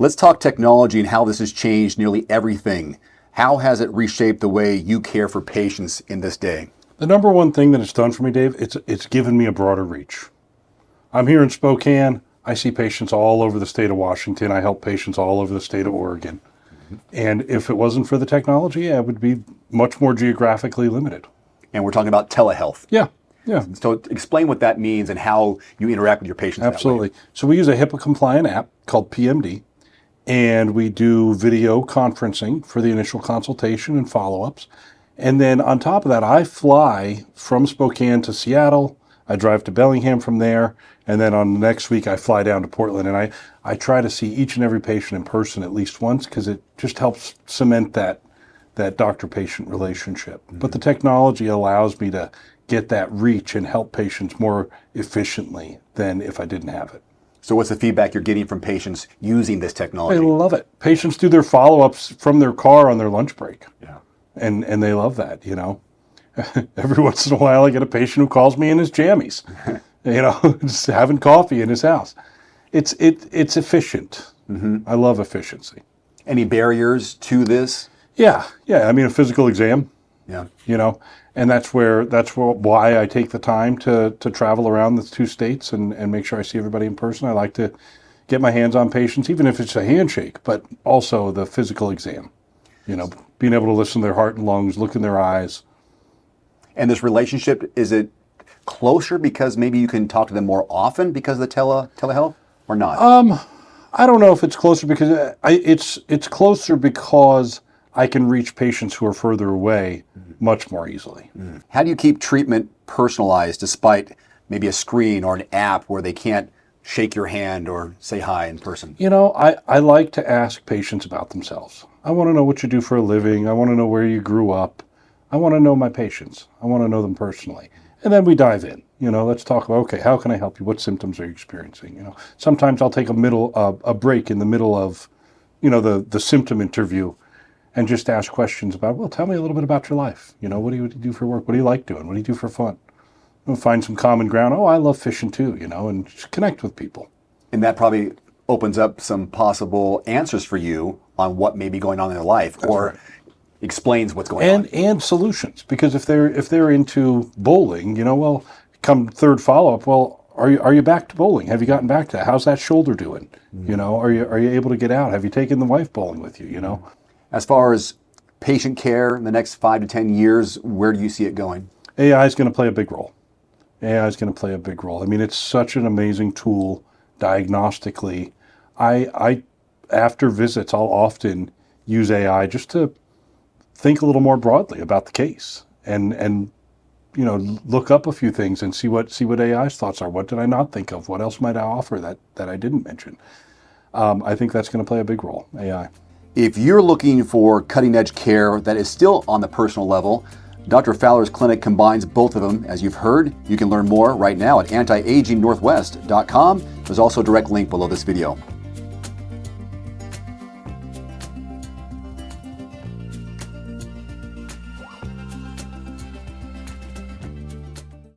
Let's talk technology and how this has changed nearly everything. How has it reshaped the way you care for patients in this day? The number one thing that it's done for me, Dave, it's given me a broader reach. I'm here in Spokane. I see patients all over the state of Washington. I help patients all over the state of Oregon. And if it wasn't for the technology, I would be much more geographically limited. And we're talking about telehealth. Yeah. So explain what that means and how you interact with your patients. Absolutely. So we use a HIPAA-compliant app called PMD, and we do video conferencing for the initial consultation and follow-ups. And then on top of that, I fly from Spokane to Seattle. I drive to Bellingham from there. And then on the next week, I fly down to Portland. And I try to see each and every patient in person at least once because it just helps cement that doctor-patient relationship. Mm-hmm. But the technology allows me to get that reach and help patients more efficiently than if I didn't have it. So what's the feedback you're getting from patients using this technology? They love it. Patients do their follow-ups from their car on their lunch break. Yeah. And they love that, you know. Every once in a while I get a patient who calls me in his jammies, you know, just having coffee in his house. It's efficient. Mm-hmm. I love efficiency. Any barriers to this? Yeah. I mean, a physical exam. Yeah. You know, and that's why I take the time to travel around the two states and make sure I see everybody in person. I like to get my hands on patients, even if it's a handshake, but also the physical exam. You know, being able to listen to their heart and lungs, look in their eyes. And this relationship, is it closer because maybe you can talk to them more often because of the telehealth or not? I don't know if it's closer because it's closer because I can reach patients who are further away much more easily. Mm. How do you keep treatment personalized despite maybe a screen or an app where they can't shake your hand or say hi in person? You know, I like to ask patients about themselves. I want to know what you do for a living. I want to know where you grew up. I want to know my patients. I want to know them personally. And then we dive in. You know, let's talk about, okay, how can I help you? What symptoms are you experiencing? You know, sometimes I'll take a break in the middle of, you know, the symptom interview and just ask questions about, well, tell me a little bit about your life. You know, what do you do for work? What do you like doing? What do you do for fun? We'll find some common ground. Oh, I love fishing too, you know, and just connect with people. And that probably opens up some possible answers for you on what may be going on in their life. That's or right. Explains what's going on. And solutions. Because if they're into bowling, you know, well, come third follow-up, well, are you back to bowling? Have you gotten back to that? How's that shoulder doing? Mm-hmm. You know, are you able to get out? Have you taken the wife bowling with you, you know? As far as patient care in the next 5 to 10 years, where do you see it going? AI is going to play a big role. AI is going to play a big role. I mean, it's such an amazing tool diagnostically. I after visits, I'll often use AI just to think a little more broadly about the case and you know, look up a few things and see what AI's thoughts are. What did I not think of? What else might I offer that I didn't mention? I think that's going to play a big role, AI. If you're looking for cutting-edge care that is still on the personal level, Dr. Faler's clinic combines both of them, as you've heard. You can learn more right now at antiagingnorthwest.com. There's also a direct link below this video.